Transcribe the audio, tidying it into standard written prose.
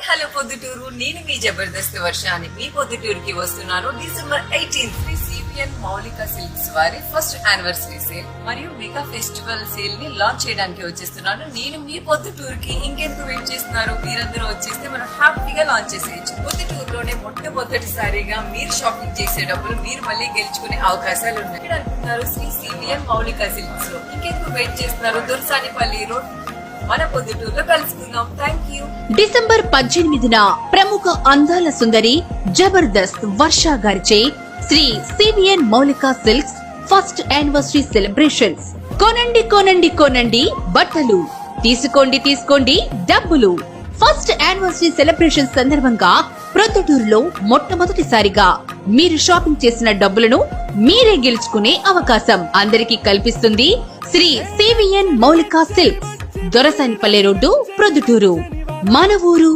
Hello Proddatur, నేను మీ జబర్దస్త్ వర్షాన్ని మీ పొద్దుటూరుకి వస్తున్నాను. డిసెంబర్ 18 శ్రీ సివిఎన్ మౌలిక సిల్క్స్ వారి ఫస్ట్ యానివర్సరీ సేల్ మరియు మెగా ఫెస్టివల్ సేల్ ని లాంచ్ చేయడానికి వచ్చేస్తున్నాను. నేను మీ పొద్దుటూరుకి ఇంకెందుకు వెయిట్ చేస్తున్నారు? మీరందరూ వచ్చేస్తే మనం హ్యాపీగా లాంచ్ చేసేయచ్చు. పొద్దుటూరులోనే మొట్టమొదటిసారిగా మీరు షాపింగ్ చేసేటప్పుడు మీరు మళ్ళీ గెలుచుకునే అవకాశాలు ఉన్నాయి. ఇక్కడ అనుకుంటున్నారు శ్రీ సివిఎన్ మౌలిక సిల్క్స్ లో ఇంకెందుకు వెయిట్ చేస్తున్నారు? దొరసానిపల్లి రోడ్ మన పొద్దుటూరులో కలుసుకుందాం. Thank you. డిసెంబర్ 18న ప్రముఖ అందాల సుందరి జబర్దస్త్ వర్ష గారిచే శ్రీ సివిఎన్ మౌలిక సిల్క్స్ ఫస్ట్ యానివర్సరీ సెలబ్రేషన్స్. కొనండి కొనండి కొనండి బట్టలు, తీసుకోండి తీసుకోండి డబ్బులు. ఫస్ట్ యానివర్సరీ సెలబ్రేషన్ సందర్భంగా ప్రొద్దుటూరులో మొట్టమొదటిసారిగా మీరు షాపింగ్ చేసిన డబ్బులను మీరే గెలుచుకునే అవకాశం అందరికీ కల్పిస్తుంది శ్రీ సివిఎన్ మౌలిక సిల్క్స్, దొరసానిపల్లె రోడ్డు, ప్రొద్దుటూరు. మన ఊరు